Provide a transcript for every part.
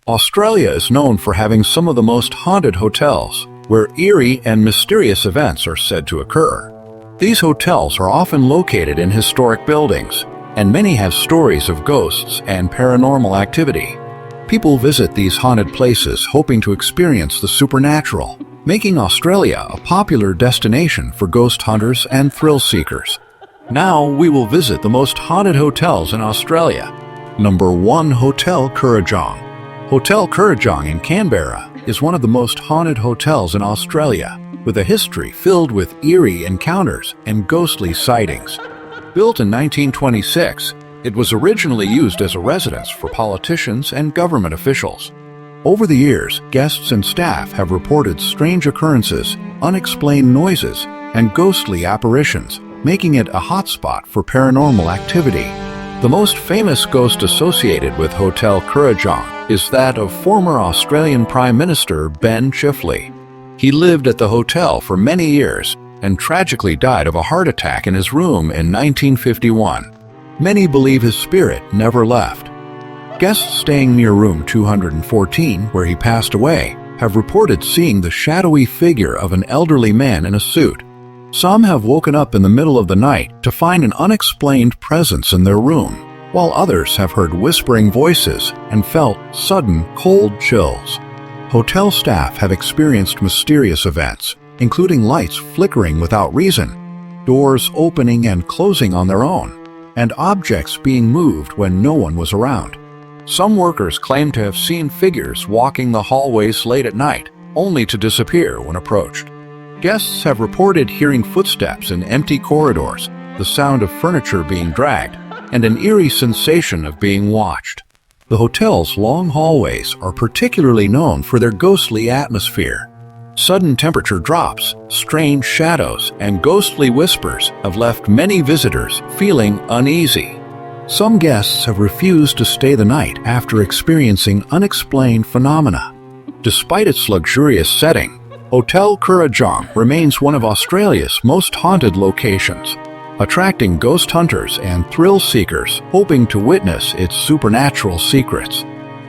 Australia is known for having some of the most haunted hotels, where eerie and mysterious events are said to occur. These hotels are often located in historic buildings, and many have stories of ghosts and paranormal activity. People visit these haunted places hoping to experience the supernatural, making Australia a popular destination for ghost hunters and thrill seekers. Now we will visit the most haunted hotels in Australia. Number 1. Hotel Kurrajong. Hotel Kurrajong in Canberra is one of the most haunted hotels in Australia, with a history filled with eerie encounters and ghostly sightings. Built in 1926, it was originally used as a residence for politicians and government officials. Over the years, guests and staff have reported strange occurrences, unexplained noises, and ghostly apparitions, making it a hotspot for paranormal activity. The most famous ghost associated with Hotel Kurrajong is that of former Australian Prime Minister Ben Chifley. He lived at the hotel for many years and tragically died of a heart attack in his room in 1951. Many believe his spirit never left. Guests staying near room 214, where he passed away, have reported seeing the shadowy figure of an elderly man in a suit. Some have woken up in the middle of the night to find an unexplained presence in their room, while others have heard whispering voices and felt sudden cold chills. Hotel staff have experienced mysterious events, including lights flickering without reason, doors opening and closing on their own, and objects being moved when no one was around. Some workers claim to have seen figures walking the hallways late at night, only to disappear when approached. Guests have reported hearing footsteps in empty corridors, the sound of furniture being dragged, and an eerie sensation of being watched. The hotel's long hallways are particularly known for their ghostly atmosphere. Sudden temperature drops, strange shadows, and ghostly whispers have left many visitors feeling uneasy. Some guests have refused to stay the night after experiencing unexplained phenomena. Despite its luxurious setting, Hotel Kurrajong remains one of Australia's most haunted locations, attracting ghost hunters and thrill seekers hoping to witness its supernatural secrets.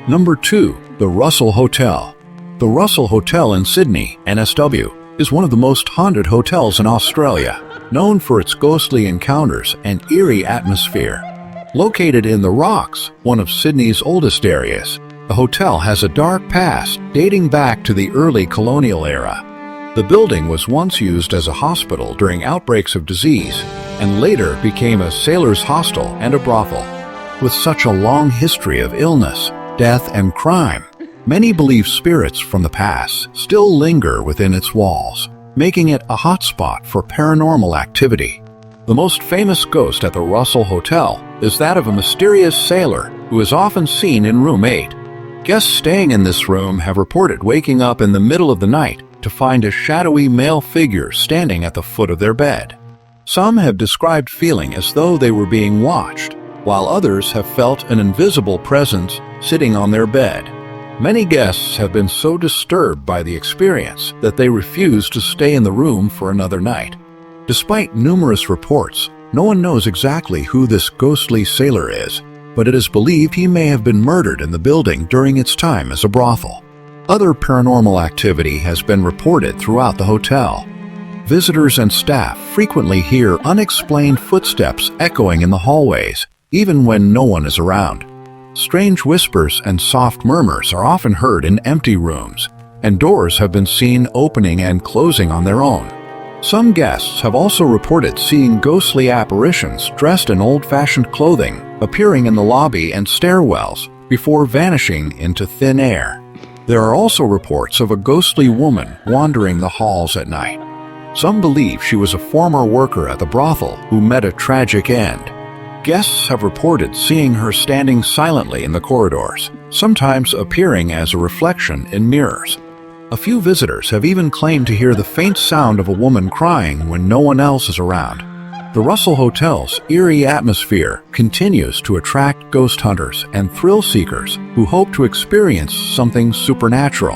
Number 2. The Russell Hotel. The Russell Hotel in Sydney, NSW, is one of the most haunted hotels in Australia, known for its ghostly encounters and eerie atmosphere. Located in the Rocks, one of Sydney's oldest areas, the hotel has a dark past dating back to the early colonial era. The building was once used as a hospital during outbreaks of disease and later became a sailor's hostel and a brothel. With such a long history of illness, death, and crime, many believe spirits from the past still linger within its walls, making it a hotspot for paranormal activity. The most famous ghost at the Russell Hotel is that of a mysterious sailor who is often seen in room 8. Guests staying in this room have reported waking up in the middle of the night to find a shadowy male figure standing at the foot of their bed. Some have described feeling as though they were being watched, while others have felt an invisible presence sitting on their bed. Many guests have been so disturbed by the experience that they refuse to stay in the room for another night. Despite numerous reports, no one knows exactly who this ghostly sailor is, but it is believed he may have been murdered in the building during its time as a brothel. Other paranormal activity has been reported throughout the hotel. Visitors and staff frequently hear unexplained footsteps echoing in the hallways, even when no one is around. Strange whispers and soft murmurs are often heard in empty rooms, and doors have been seen opening and closing on their own. Some guests have also reported seeing ghostly apparitions dressed in old-fashioned clothing appearing in the lobby and stairwells before vanishing into thin air. There are also reports of a ghostly woman wandering the halls at night. Some believe she was a former worker at the brothel who met a tragic end. Guests have reported seeing her standing silently in the corridors, sometimes appearing as a reflection in mirrors. A few visitors have even claimed to hear the faint sound of a woman crying when no one else is around. The Russell Hotel's eerie atmosphere continues to attract ghost hunters and thrill seekers who hope to experience something supernatural.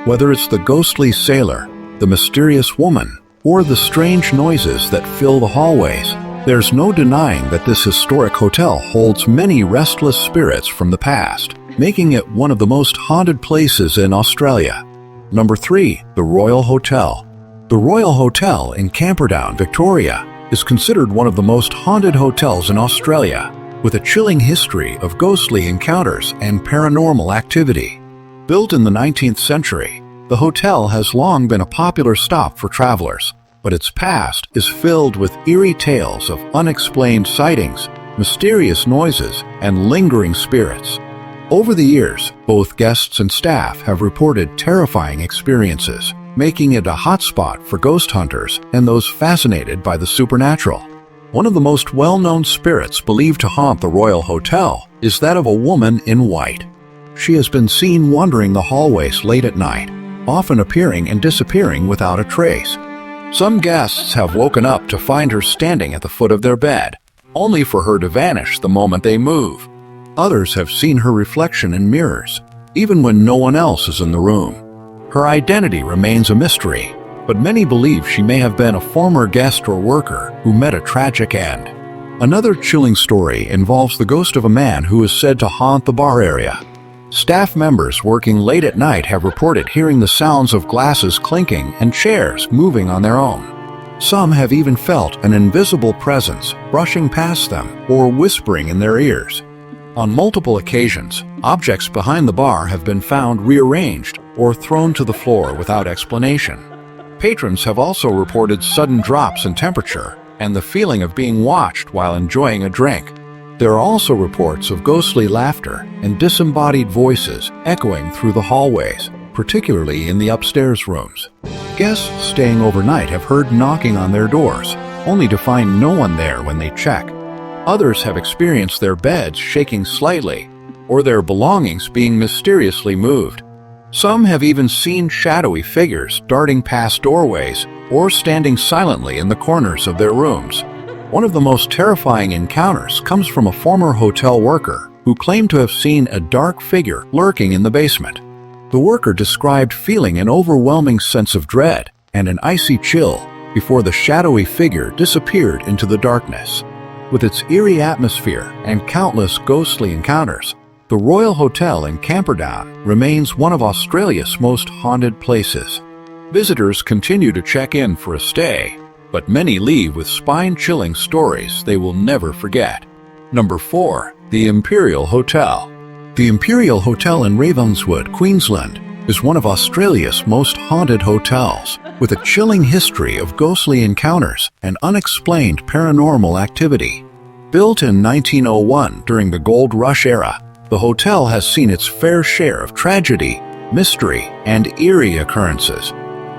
Whether it's the ghostly sailor, the mysterious woman, or the strange noises that fill the hallways, there's no denying that this historic hotel holds many restless spirits from the past. making it one of the most haunted places in Australia. Number 3. The Royal Hotel. The Royal Hotel in Camperdown, Victoria, is considered one of the most haunted hotels in Australia, with a chilling history of ghostly encounters and paranormal activity. Built in the 19th century, the hotel has long been a popular stop for travelers, but its past is filled with eerie tales of unexplained sightings, mysterious noises, and lingering spirits. Over the years, both guests and staff have reported terrifying experiences, making it a hotspot for ghost hunters and those fascinated by the supernatural. One of the most well-known spirits believed to haunt the Royal Hotel is that of a woman in white. She has been seen wandering the hallways late at night, often appearing and disappearing without a trace. Some guests have woken up to find her standing at the foot of their bed, only for her to vanish the moment they move. Others have seen her reflection in mirrors, even when no one else is in the room. Her identity remains a mystery, but many believe she may have been a former guest or worker who met a tragic end. Another chilling story involves the ghost of a man who is said to haunt the bar area. Staff members working late at night have reported hearing the sounds of glasses clinking and chairs moving on their own. Some have even felt an invisible presence brushing past them or whispering in their ears. On multiple occasions, objects behind the bar have been found rearranged or thrown to the floor without explanation. Patrons have also reported sudden drops in temperature and the feeling of being watched while enjoying a drink. There are also reports of ghostly laughter and disembodied voices echoing through the hallways, particularly in the upstairs rooms. Guests staying overnight have heard knocking on their doors, only to find no one there when they check. Others have experienced their beds shaking slightly, or their belongings being mysteriously moved. Some have even seen shadowy figures darting past doorways or standing silently in the corners of their rooms. One of the most terrifying encounters comes from a former hotel worker who claimed to have seen a dark figure lurking in the basement. The worker described feeling an overwhelming sense of dread and an icy chill before the shadowy figure disappeared into the darkness. With its eerie atmosphere and countless ghostly encounters, the Royal Hotel in Camperdown remains one of Australia's most haunted places. Visitors continue to check in for a stay, but many leave with spine-chilling stories they will never forget. Number 4. The Imperial Hotel. The Imperial Hotel in Ravenswood, Queensland, is one of Australia's most haunted hotels, with a chilling history of ghostly encounters and unexplained paranormal activity. Built in 1901 during the Gold Rush era, the hotel has seen its fair share of tragedy, mystery, and eerie occurrences.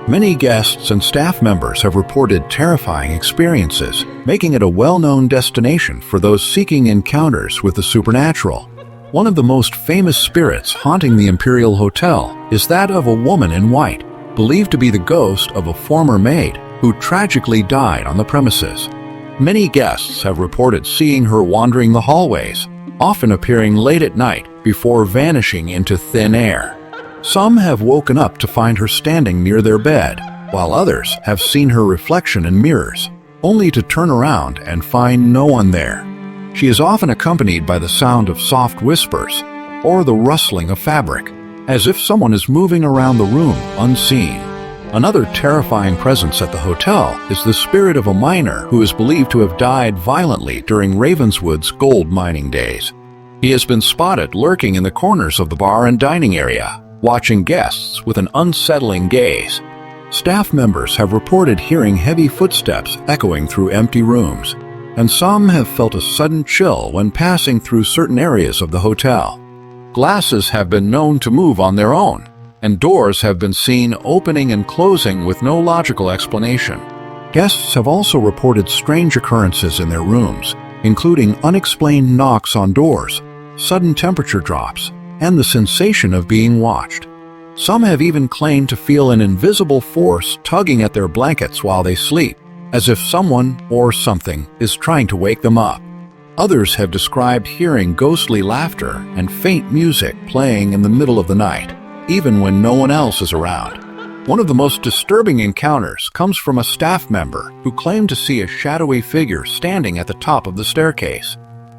Many guests and staff members have reported terrifying experiences, making it a well-known destination for those seeking encounters with the supernatural. One of the most famous spirits haunting the Imperial Hotel is that of a woman in white, believed to be the ghost of a former maid who tragically died on the premises. Many guests have reported seeing her wandering the hallways, often appearing late at night before vanishing into thin air. Some have woken up to find her standing near their bed, while others have seen her reflection in mirrors, only to turn around and find no one there. She is often accompanied by the sound of soft whispers or the rustling of fabric, as if someone is moving around the room unseen. Another terrifying presence at the hotel is the spirit of a miner who is believed to have died violently during Ravenswood's gold mining days. He has been spotted lurking in the corners of the bar and dining area, watching guests with an unsettling gaze. Staff members have reported hearing heavy footsteps echoing through empty rooms, and some have felt a sudden chill when passing through certain areas of the hotel. Glasses have been known to move on their own, and doors have been seen opening and closing with no logical explanation. Guests have also reported strange occurrences in their rooms, including unexplained knocks on doors, sudden temperature drops, and the sensation of being watched. Some have even claimed to feel an invisible force tugging at their blankets while they sleep, as if someone or something is trying to wake them up. Others have described hearing ghostly laughter and faint music playing in the middle of the night, even when no one else is around. One of the most disturbing encounters comes from a staff member who claimed to see a shadowy figure standing at the top of the staircase.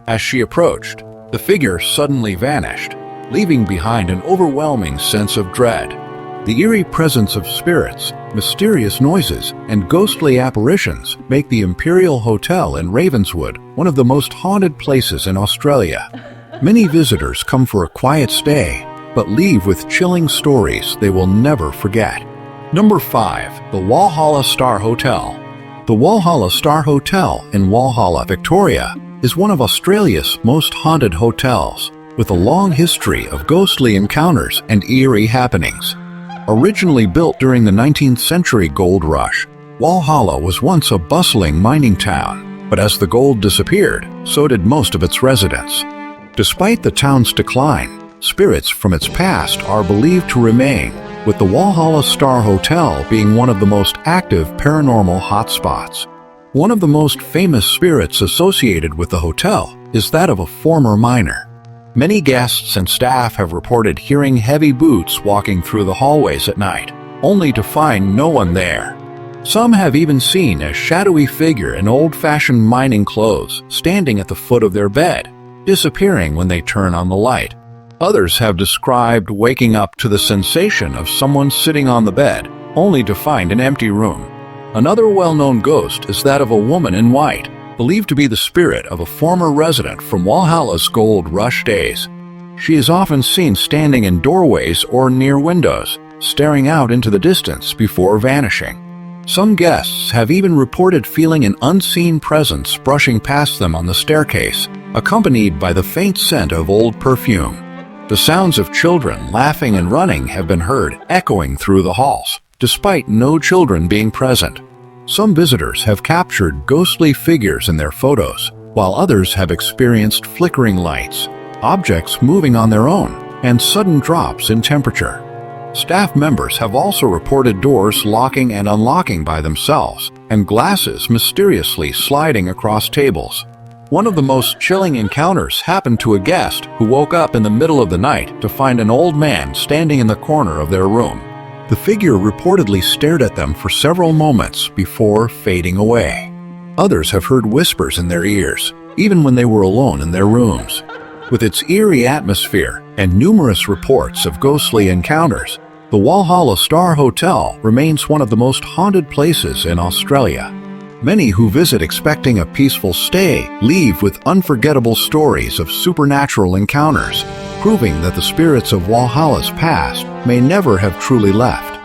As she approached, the figure suddenly vanished, leaving behind an overwhelming sense of dread. The eerie presence of spirits, mysterious noises, and ghostly apparitions make the Imperial Hotel in Ravenswood one of the most haunted places in Australia. Many visitors come for a quiet stay, but leave with chilling stories they will never forget. Number 5. The Walhalla Star Hotel. The Walhalla Star Hotel in Walhalla, Victoria, is one of Australia's most haunted hotels, with a long history of ghostly encounters and eerie happenings. Originally built during the 19th century gold rush, Walhalla was once a bustling mining town, but as the gold disappeared, so did most of its residents. Despite the town's decline, spirits from its past are believed to remain, with the Walhalla Star Hotel being one of the most active paranormal hotspots. One of the most famous spirits associated with the hotel is that of a former miner. Many guests and staff have reported hearing heavy boots walking through the hallways at night, only to find no one there. Some have even seen a shadowy figure in old-fashioned mining clothes standing at the foot of their bed, disappearing when they turn on the light. Others have described waking up to the sensation of someone sitting on the bed, only to find an empty room. Another well-known ghost is that of a woman in white, believed to be the spirit of a former resident from Walhalla's gold rush days. She is often seen standing in doorways or near windows, staring out into the distance before vanishing. Some guests have even reported feeling an unseen presence brushing past them on the staircase, accompanied by the faint scent of old perfume. The sounds of children laughing and running have been heard echoing through the halls, despite no children being present. Some visitors have captured ghostly figures in their photos, while others have experienced flickering lights, objects moving on their own, and sudden drops in temperature. Staff members have also reported doors locking and unlocking by themselves, and glasses mysteriously sliding across tables. One of the most chilling encounters happened to a guest who woke up in the middle of the night to find an old man standing in the corner of their room. The figure reportedly stared at them for several moments before fading away. Others have heard whispers in their ears, even when they were alone in their rooms. With its eerie atmosphere and numerous reports of ghostly encounters, the Walhalla Star Hotel remains one of the most haunted places in Australia. Many who visit expecting a peaceful stay leave with unforgettable stories of supernatural encounters, proving that the spirits of Walhalla's past may never have truly left.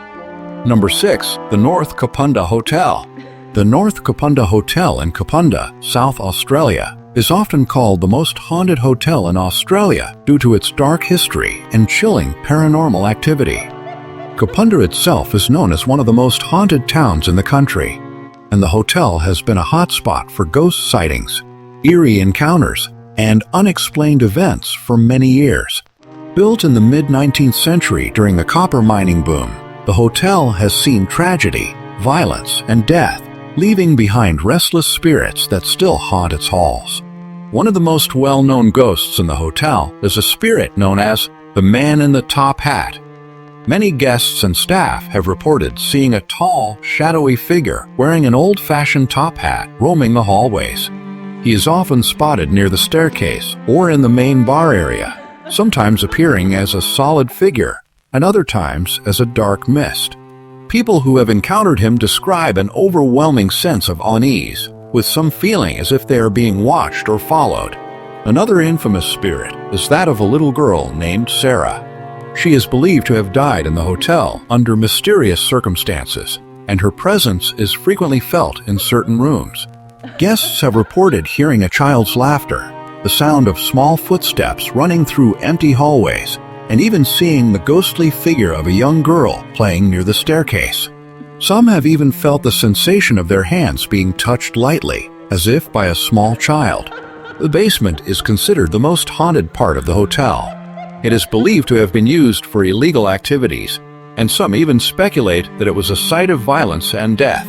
Number 6. The North Kapunda Hotel. The North Kapunda Hotel in Kapunda, South Australia, is often called the most haunted hotel in Australia due to its dark history and chilling paranormal activity. Kapunda itself is known as one of the most haunted towns in the country, and the hotel has been a hotspot for ghost sightings, eerie encounters, and unexplained events for many years. Built in the mid-19th century during the copper mining boom, the hotel has seen tragedy, violence, and death, leaving behind restless spirits that still haunt its halls. One of the most well-known ghosts in the hotel is a spirit known as the Man in the Top Hat. Many guests and staff have reported seeing a tall, shadowy figure wearing an old-fashioned top hat roaming the hallways. He is often spotted near the staircase or in the main bar area, sometimes appearing as a solid figure and other times as a dark mist. People who have encountered him describe an overwhelming sense of unease, with some feeling as if they are being watched or followed. Another infamous spirit is that of a little girl named Sarah. She is believed to have died in the hotel under mysterious circumstances, and her presence is frequently felt in certain rooms. Guests have reported hearing a child's laughter, the sound of small footsteps running through empty hallways, and even seeing the ghostly figure of a young girl playing near the staircase. Some have even felt the sensation of their hands being touched lightly, as if by a small child. The basement is considered the most haunted part of the hotel. It is believed to have been used for illegal activities, and some even speculate that it was a site of violence and death.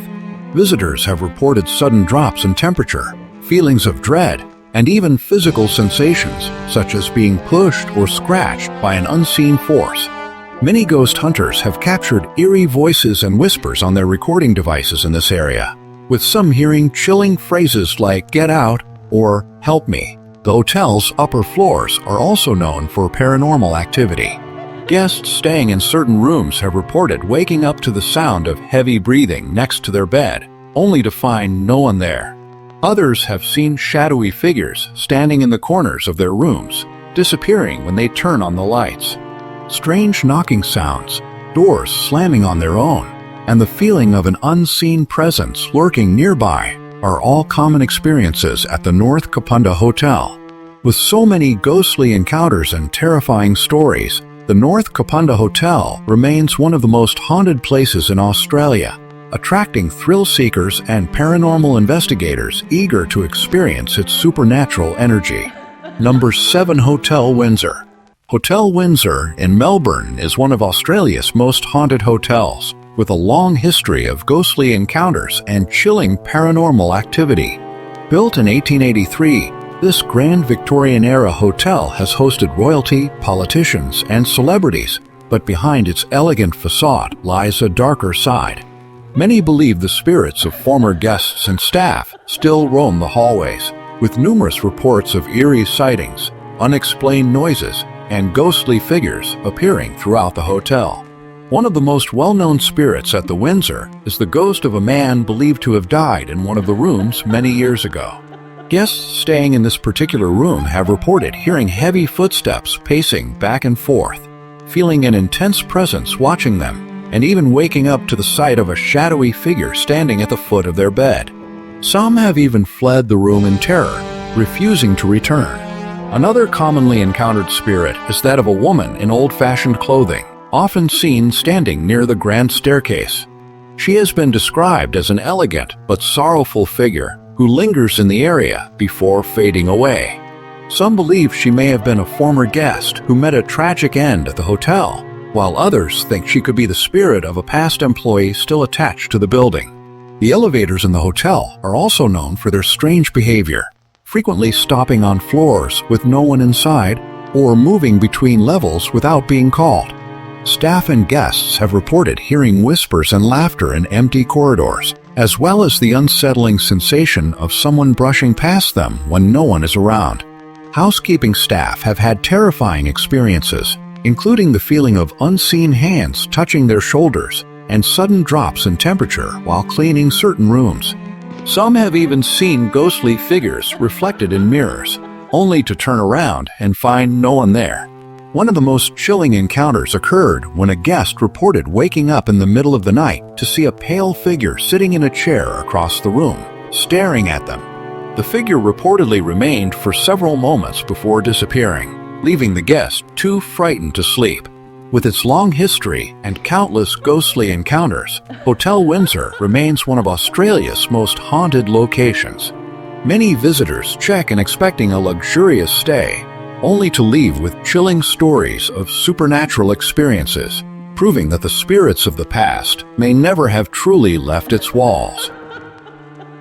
Visitors have reported sudden drops in temperature, feelings of dread, and even physical sensations, such as being pushed or scratched by an unseen force. Many ghost hunters have captured eerie voices and whispers on their recording devices in this area, with some hearing chilling phrases like "get out" or "help me." The hotel's upper floors are also known for paranormal activity. Guests staying in certain rooms have reported waking up to the sound of heavy breathing next to their bed, only to find no one there. Others have seen shadowy figures standing in the corners of their rooms, disappearing when they turn on the lights. Strange knocking sounds, doors slamming on their own, and the feeling of an unseen presence lurking nearby are all common experiences at the North Kapunda Hotel. With so many ghostly encounters and terrifying stories, the North Kapunda Hotel remains one of the most haunted places in Australia, attracting thrill-seekers and paranormal investigators eager to experience its supernatural energy. Number 7. Hotel Windsor. Hotel Windsor in Melbourne is one of Australia's most haunted hotels, with a long history of ghostly encounters and chilling paranormal activity. Built in 1883, this grand Victorian-era hotel has hosted royalty, politicians, and celebrities, but behind its elegant facade lies a darker side. Many believe the spirits of former guests and staff still roam the hallways, with numerous reports of eerie sightings, unexplained noises, and ghostly figures appearing throughout the hotel. One of the most well-known spirits at the Windsor is the ghost of a man believed to have died in one of the rooms many years ago. Guests staying in this particular room have reported hearing heavy footsteps pacing back and forth, feeling an intense presence watching them, and even waking up to the sight of a shadowy figure standing at the foot of their bed. Some have even fled the room in terror, refusing to return. Another commonly encountered spirit is that of a woman in old-fashioned clothing, often seen standing near the grand staircase. She has been described as an elegant but sorrowful figure who lingers in the area before fading away. Some believe she may have been a former guest who met a tragic end at the hotel, while others think she could be the spirit of a past employee still attached to the building. The elevators in the hotel are also known for their strange behavior, frequently stopping on floors with no one inside or moving between levels without being called. Staff and guests have reported hearing whispers and laughter in empty corridors, as well as the unsettling sensation of someone brushing past them when no one is around. Housekeeping staff have had terrifying experiences, including the feeling of unseen hands touching their shoulders and sudden drops in temperature while cleaning certain rooms. Some have even seen ghostly figures reflected in mirrors, only to turn around and find no one there. One of the most chilling encounters occurred when a guest reported waking up in the middle of the night to see a pale figure sitting in a chair across the room, staring at them. The figure reportedly remained for several moments before disappearing, leaving the guest too frightened to sleep. With its long history and countless ghostly encounters, Hotel Windsor remains one of Australia's most haunted locations. Many visitors check in expecting a luxurious stay, only to leave with chilling stories of supernatural experiences, proving that the spirits of the past may never have truly left its walls.